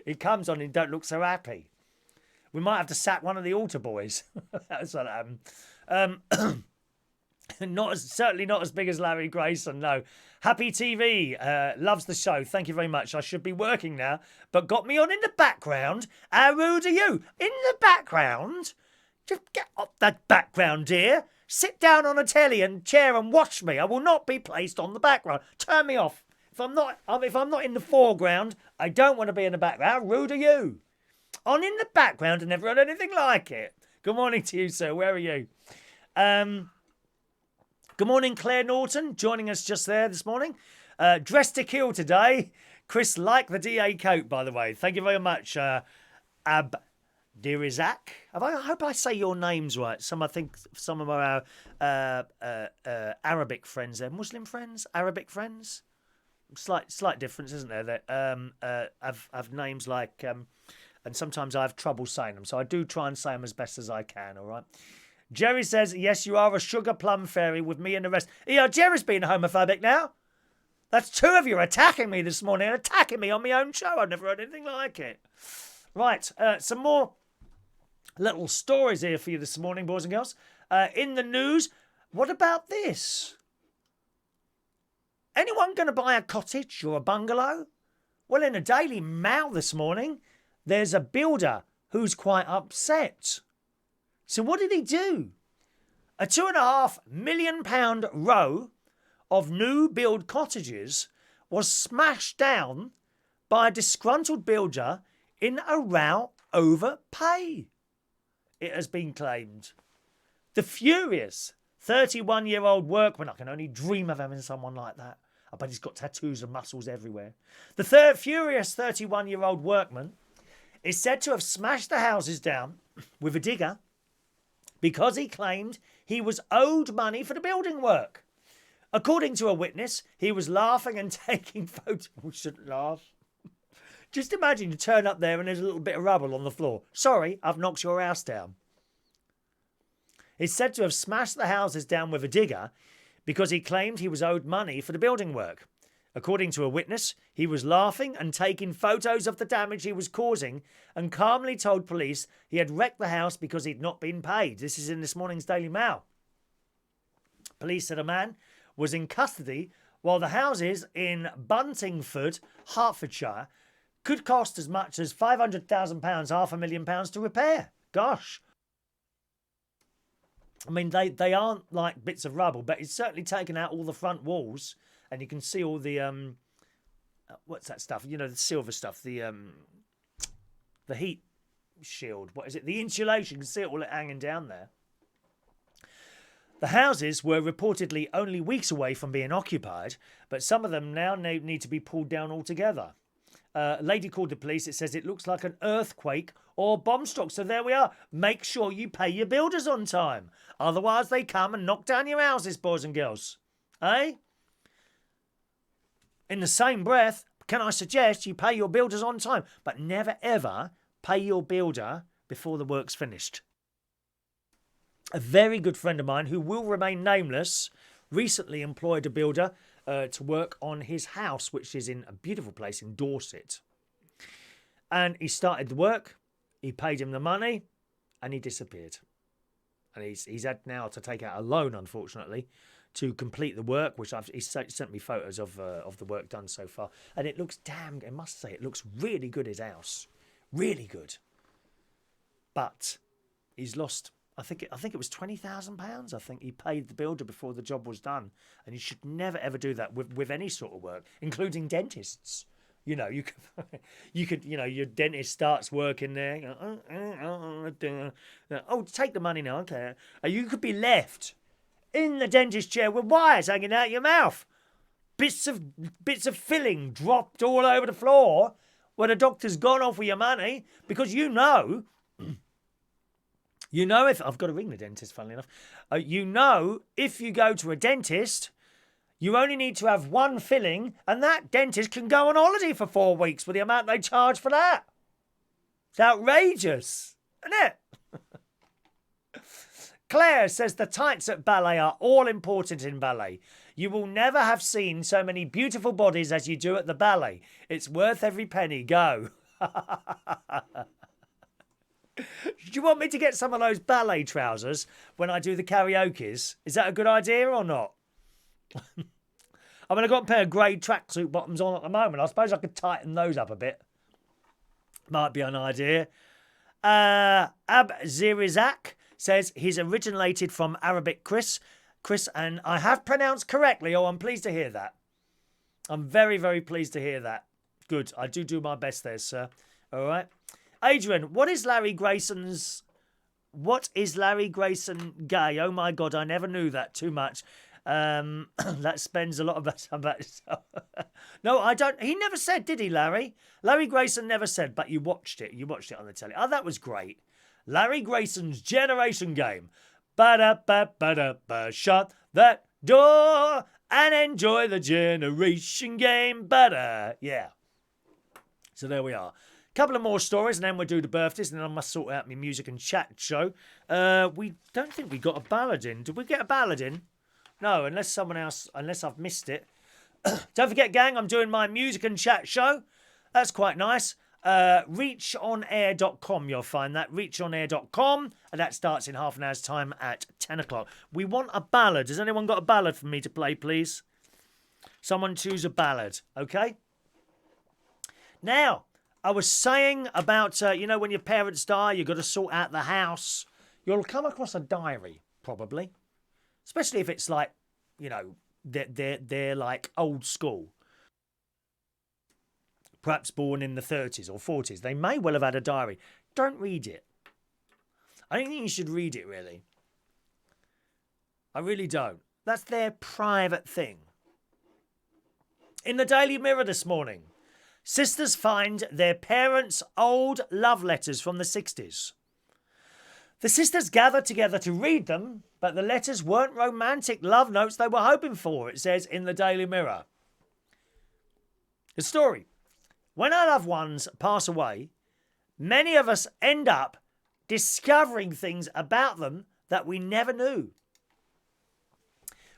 he comes on and don't look so happy. We might have to sack one of the altar boys. That's what happened. Certainly not as big as Larry Grayson, no. Happy TV loves the show. Thank you very much. I should be working now, but got me on in the background. How rude are you? In the background? Just get off that background, dear. Sit down on a telly and chair and watch me. I will not be placed on the background. Turn me off. If I'm not in the foreground, I don't want to be in the background. How rude are you? On in the background and never had anything like it. Good morning to you, sir. Where are you? Good morning, Claire Norton, joining us just there this morning. Dressed to kill today. Chris liked the DA coat, by the way. Thank you very much, Abdirizak. I hope I say your names right. I think some of our Arabic friends, they're Muslim friends, Arabic friends. Slight difference, isn't there? That have names like, and sometimes I have trouble saying them, so I do try and say them as best as I can. All right. Jerry says, yes, you are a sugar plum fairy with me and the rest. Yeah, Jerry's being homophobic now. That's two of you attacking me this morning, attacking me on my own show. I've never heard anything like it. Right, some more little stories here for you this morning, boys and girls. In the news, what about this? Anyone going to buy a cottage or a bungalow? Well, in a Daily Mail this morning, there's a builder who's quite upset. So what did he do? A £2.5 million row of new build cottages was smashed down by a disgruntled builder in a row over pay, it has been claimed. The furious 31-year-old workman, I can only dream of having someone like that. I bet he's got tattoos and muscles everywhere. The furious 31-year-old workman is said to have smashed the houses down with a digger because he claimed he was owed money for the building work. According to a witness, he was laughing and taking photos. We shouldn't laugh. Just imagine you turn up there and there's a little bit of rubble on the floor. Sorry, I've knocked your house down. He's said to have smashed the houses down with a digger because he claimed he was owed money for the building work. According to a witness, he was laughing and taking photos of the damage he was causing and calmly told police he had wrecked the house because he'd not been paid. This is in this morning's Daily Mail. Police said a man was in custody while the houses in Buntingford, Hertfordshire, could cost as much as £500,000, £500,000 to repair. Gosh. I mean, they aren't like bits of rubble, but it's certainly taken out all the front walls. And you can see all the, what's that stuff? You know, the silver stuff, the heat shield. What is it? The insulation. You can see it all hanging down there. The houses were reportedly only weeks away from being occupied, but some of them now need to be pulled down altogether. A lady called the police. It says it looks like an earthquake or bomb struck. So there we are. Make sure you pay your builders on time. Otherwise, they come and knock down your houses, boys and girls. Eh? In the same breath, can I suggest you pay your builders on time, but never ever pay your builder before the work's finished. A very good friend of mine who will remain nameless recently employed a builder to work on his house, which is in a beautiful place in Dorset. And he started the work, he paid him the money, and he disappeared. And he's had now to take out a loan, unfortunately, to complete the work, which he sent me photos of the work done so far. And it looks I must say, it looks really good, his house. Really good. But he's lost, I think it was £20,000. I think he paid the builder before the job was done. And you should never, ever do that with any sort of work, including dentists. You know, you could, your dentist starts working there. Oh, take the money now, okay. You could be left in the dentist chair with wires hanging out your mouth. Bits of filling dropped all over the floor where the doctor's gone off with your money because if I've got to ring the dentist, funnily enough, if you go to a dentist, you only need to have one filling and that dentist can go on holiday for 4 weeks with the amount they charge for that. It's outrageous, isn't it? Claire says the tights at Ballet are all important in ballet. You will never have seen so many beautiful bodies as you do at the Ballet. It's worth every penny. Go. Do you want me to get some of those ballet trousers when I do the karaoke's? Is that a good idea or not? I mean, I've got a pair of grey tracksuit bottoms on at the moment. I suppose I could tighten those up a bit. Might be an idea. Abzirizak says he's originated from Arabic Chris, and I have pronounced correctly. Oh, I'm pleased to hear that. I'm very, very pleased to hear that. Good. I do my best there, sir. All right. Adrian, what is Larry Grayson gay? Oh, my God, I never knew that too much. That spends a lot of time about himself. No, I don't. He never said, did he, Larry? Larry Grayson never said, but you watched it. You watched it on the telly. Oh, that was great. Larry Grayson's Generation Game. Ba-da-ba-ba-da-ba. Shut that door and enjoy the Generation Game. Ba-da. Yeah. So there we are. Couple of more stories and then we'll do the birthdays and then I must sort out my music and chat show. We don't think we got a ballad in. Did we get a ballad in? No, unless I've missed it. Don't forget, gang, I'm doing my music and chat show. That's quite nice. Reachonair.com, you'll find that. Reachonair.com, and that starts in half an hour's time at 10 o'clock. We want a ballad. Has anyone got a ballad for me to play, please? Someone choose a ballad, okay? Now, I was saying about, when your parents die, you've got to sort out the house. You'll come across a diary, probably. Especially if it's like, they're like old school. Perhaps born in the 30s or 40s. They may well have had a diary. Don't read it. I don't think you should read it, really. I really don't. That's their private thing. In the Daily Mirror this morning, sisters find their parents' old love letters from the 60s. The sisters gathered together to read them, but the letters weren't romantic love notes they were hoping for, it says in the Daily Mirror. The story. When our loved ones pass away, many of us end up discovering things about them that we never knew.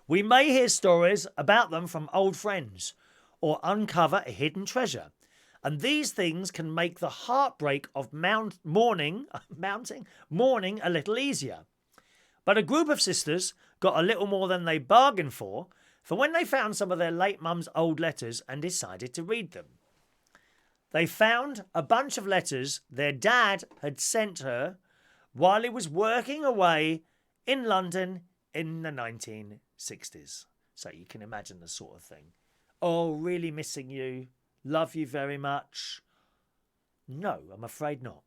We may hear stories about them from old friends or uncover a hidden treasure. And these things can make the heartbreak of mourning a little easier. But a group of sisters got a little more than they bargained for when they found some of their late mum's old letters and decided to read them. They found a bunch of letters their dad had sent her while he was working away in London in the 1960s. So you can imagine the sort of thing. Oh, really missing you. Love you very much. No, I'm afraid not.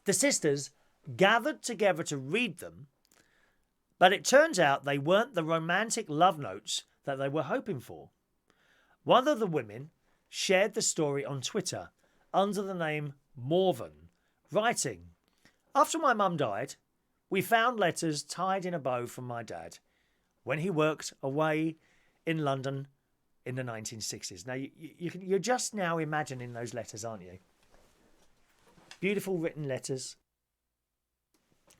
The sisters gathered together to read them, but it turns out they weren't the romantic love notes that they were hoping for. One of the women shared the story on Twitter under the name Morven, writing, "After my mum died, we found letters tied in a bow from my dad when he worked away in London in the 1960s. Now, you're just now imagining those letters, aren't you? Beautiful written letters,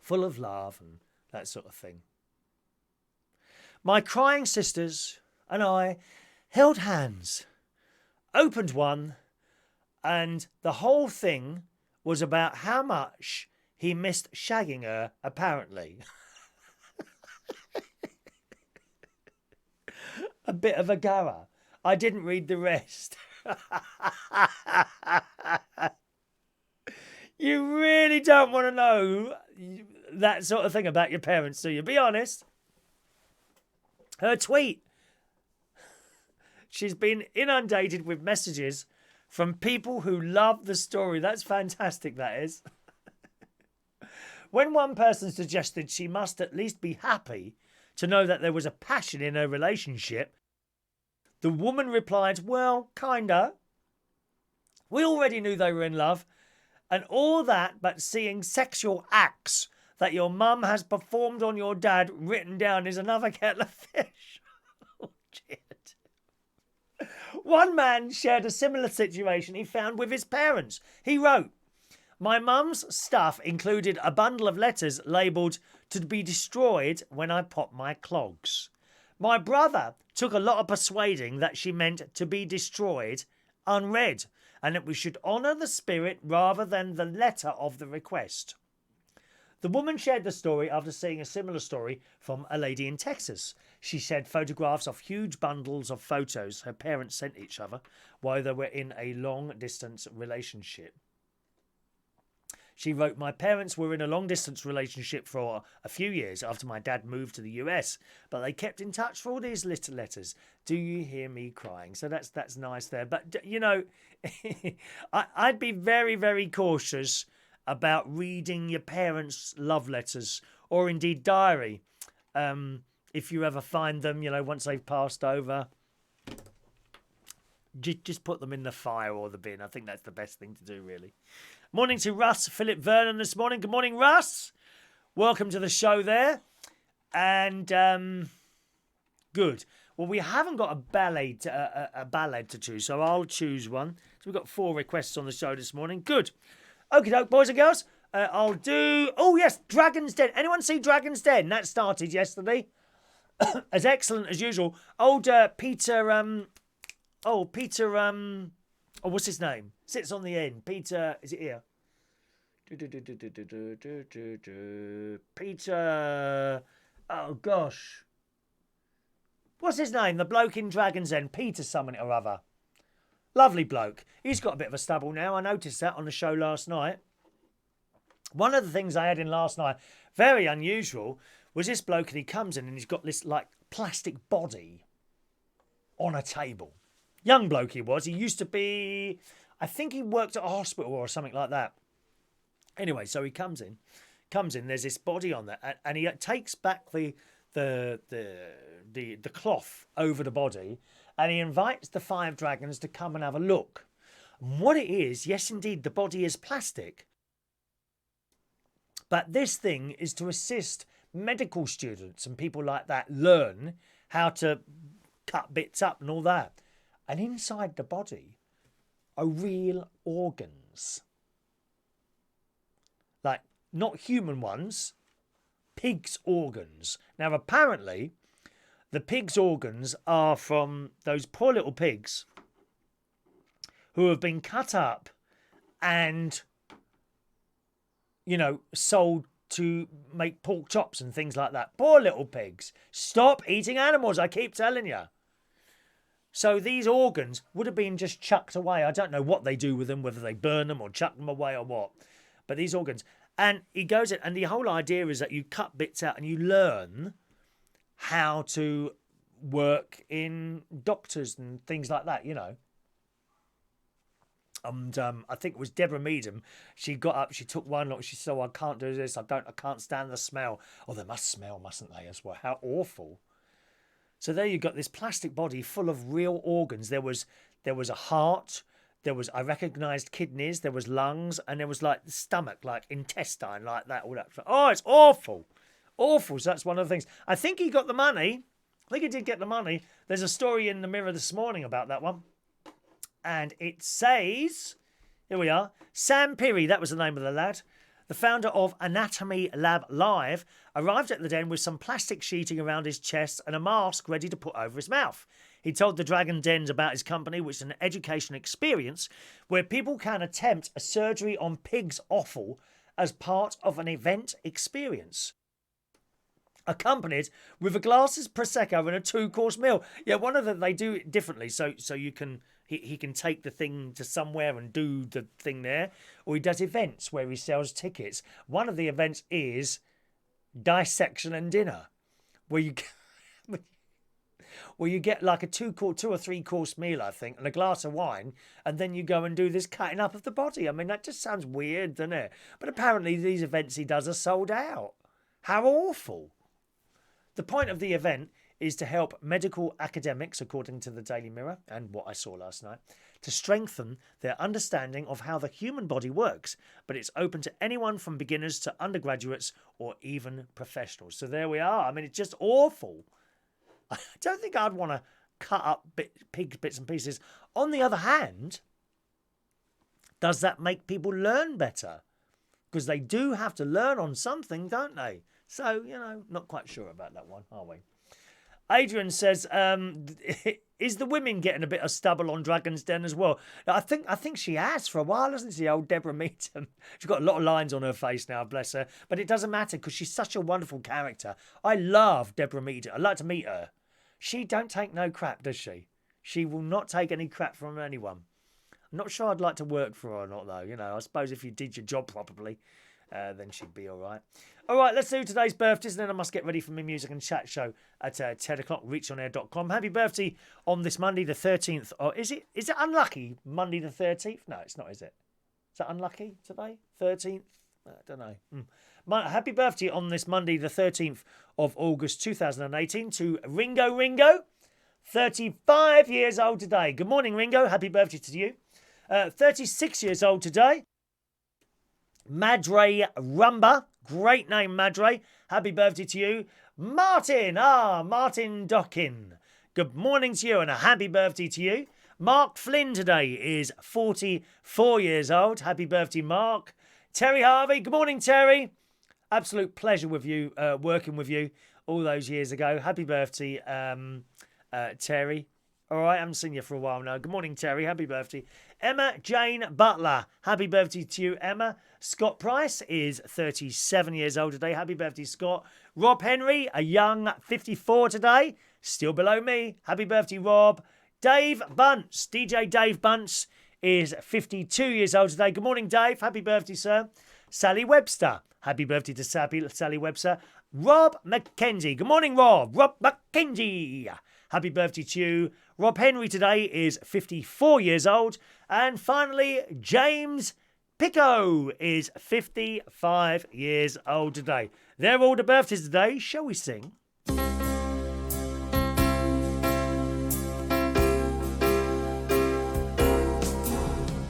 full of love and that sort of thing. My crying sisters and I held hands, opened one, and the whole thing was about how much he missed shagging her, apparently. A bit of a goer. I didn't read the rest. You really don't want to know that sort of thing about your parents, do you? Be honest. Her tweet. She's been inundated with messages from people who love the story. That's fantastic, that is. When one person suggested she must at least be happy to know that there was a passion in her relationship, the woman replied, well, kinda. We already knew they were in love, and all that but seeing sexual acts that your mum has performed on your dad written down is another kettle of fish. Oh, shit. One man shared a similar situation he found with his parents. He wrote, my mum's stuff included a bundle of letters labelled to be destroyed when I pop my clogs. My brother took a lot of persuading that she meant to be destroyed unread, and that we should honour the spirit rather than the letter of the request. The woman shared the story after seeing a similar story from a lady in Texas. She shared photographs of huge bundles of photos her parents sent each other while they were in a long-distance relationship. She wrote, my parents were in a long-distance relationship for a few years after my dad moved to the US, but they kept in touch for all these little letters. Do you hear me crying? So that's nice there. But, you know, I'd be very, very cautious about reading your parents' love letters or indeed diary. If you ever find them, you know, once they've passed over, just put them in the fire or the bin. I think that's the best thing to do, really. Morning to Russ Philip Vernon this morning. Good morning, Russ. Welcome to the show there. And good. Well, we haven't got a ballad to choose, so I'll choose one. So we've got 4 requests on the show this morning. Good. Okie doke, boys and girls. I'll do... Oh, yes, Dragon's Den. Anyone see Dragon's Den? That started yesterday. As excellent as usual. Old Peter... Oh, what's his name? Sits on the end. Peter... Is it here? Peter... Oh, gosh. What's his name? The bloke in Dragon's Den. Peter something or other. Lovely bloke. He's got a bit of a stubble now. I noticed that on the show last night. One of the things I had in last night, very unusual, was this bloke, and he comes in and he's got this, like, plastic body on a table. Young bloke he was. He used to be... I think he worked at a hospital or something like that. Anyway, so he comes in. There's this body on there, and he takes back the cloth over the body, and he invites the 5 dragons to come and have a look. And what it is, yes, indeed, the body is plastic. But this thing is to assist medical students and people like that learn how to cut bits up and all that. And inside the body are real organs. Like, not human ones, pigs' organs. Now, apparently, the pigs' organs are from those poor little pigs who have been cut up and, you know, sold to make pork chops and things like that. Poor little pigs. Stop eating animals, I keep telling you. So these organs would have been just chucked away. I don't know what they do with them, whether they burn them or chuck them away or what. But these organs. And he goes in, and the whole idea is that you cut bits out and you learn how to work in doctors and things like that, you know. And I think it was Deborah Meadham. She got up, she took one look, she said, oh, I can't do this, I can't stand the smell. Oh, they must smell, mustn't they, as well? How awful. So there you got this plastic body full of real organs. There was a heart, I recognised kidneys, there was lungs, and there was like the stomach, like intestine, like that, all that. Oh, it's awful. Awful. So that's one of the things. I think he got the money. I think he did get the money. There's a story in the Mirror this morning about that one. And it says, here we are, Sam Pirry, that was the name of the lad, the founder of Anatomy Lab Live, arrived at the den with some plastic sheeting around his chest and a mask ready to put over his mouth. He told the Dragon Dens about his company, which is an education experience where people can attempt a surgery on pig's offal as part of an event experience, accompanied with a glass of Prosecco and a 2-course meal. Yeah, one of them, they do it differently, so you can... He can take the thing to somewhere and do the thing there. Or he does events where he sells tickets. One of the events is Dissection and Dinner, where you get like a 2 or 3-course meal, I think, and a glass of wine, and then you go and do this cutting up of the body. I mean, that just sounds weird, doesn't it? But apparently these events he does are sold out. How awful. The point of the event is to help medical academics, according to the Daily Mirror and what I saw last night, to strengthen their understanding of how the human body works. But it's open to anyone from beginners to undergraduates or even professionals. So there we are. I mean, it's just awful. I don't think I'd want to cut up pig bits and pieces. On the other hand, does that make people learn better? Because they do have to learn on something, don't they? So, not quite sure about that one, are we? Adrian says, is the women getting a bit of stubble on Dragon's Den as well? I think she has for a while, hasn't she, old Deborah Meacham? She's got a lot of lines on her face now, bless her. But it doesn't matter because she's such a wonderful character. I love Deborah Meacham. I'd like to meet her. She don't take no crap, does she? She will not take any crap from anyone. I'm not sure I'd like to work for her or not, though. I suppose if you did your job properly, then she'd be all right. All right, let's do today's birthdays, and then I must get ready for my music and chat show at 10 o'clock, reachonair.com. Happy birthday on this Monday the 13th. Or is it unlucky, Monday the 13th? No, it's not, is it? Is that unlucky today? 13th? I don't know. Happy birthday on this Monday the 13th of August 2018 to Ringo, 35 years old today. Good morning, Ringo. Happy birthday to you. 36 years old today. Madre Rumba. Great name, Madre. Happy birthday to you. Martin Dockin. Good morning to you and a happy birthday to you. Mark Flynn today is 44 years old. Happy birthday, Mark. Terry Harvey. Good morning, Terry. Absolute pleasure with you, working with you all those years ago. Happy birthday, Terry. All right, I haven't seen you for a while now. Good morning, Terry. Happy birthday. Emma Jane Butler. Happy birthday to you, Emma. Scott Price is 37 years old today. Happy birthday, Scott. Rob Henry, a young 54 today. Still below me. Happy birthday, Rob. Dave Bunce. DJ Dave Bunce is 52 years old today. Good morning, Dave. Happy birthday, sir. Sally Webster. Happy birthday to Sally Webster. Rob McKenzie. Good morning, Rob. Rob McKenzie. Happy birthday to you. Rob Henry today is 54 years old. And finally, James Pico is 55 years old today. They're all the birthdays today. Shall we sing?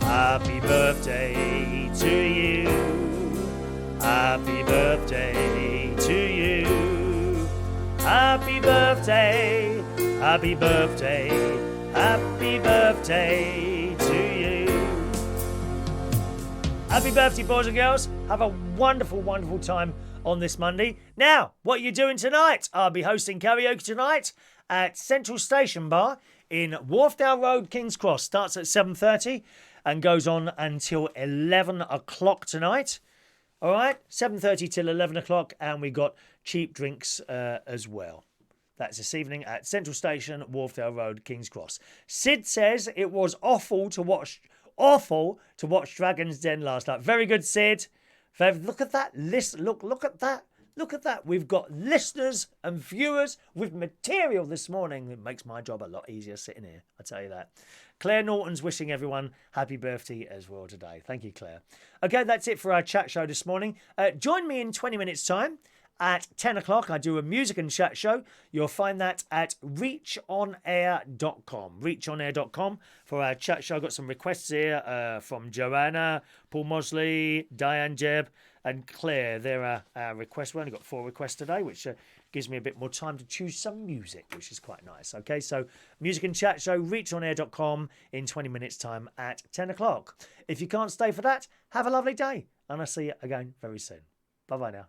Happy birthday to you. Happy birthday to you. Happy birthday. Happy birthday. Happy birthday to you. Happy birthday, boys and girls. Have a wonderful, wonderful time on this Monday. Now, what are you doing tonight? I'll be hosting karaoke tonight at Central Station Bar in Wharfdale Road, King's Cross. Starts at 7:30 and goes on until 11 o'clock tonight. All right, 7:30 till 11 o'clock, and we got cheap drinks as well. That's this evening at Central Station, Wharfdale Road, King's Cross. Sid says it was awful to watch Dragon's Den last night. Very good, Sid. Look at that list. Look at that. Look at that. We've got listeners and viewers with material this morning. It makes my job a lot easier sitting here, I tell you that. Claire Norton's wishing everyone happy birthday as well today. Thank you, Claire. Okay, that's it for our chat show this morning. Join me in 20 minutes' time. At 10 o'clock, I do a music and chat show. You'll find that at reachonair.com. Reachonair.com for our chat show. I've got some requests here from Joanna, Paul Mosley, Diane Jebb, and Claire. They're our requests. We only got 4 requests today, which gives me a bit more time to choose some music, which is quite nice. Okay, so music and chat show, reachonair.com in 20 minutes time at 10 o'clock. If you can't stay for that, have a lovely day, and I'll see you again very soon. Bye-bye now.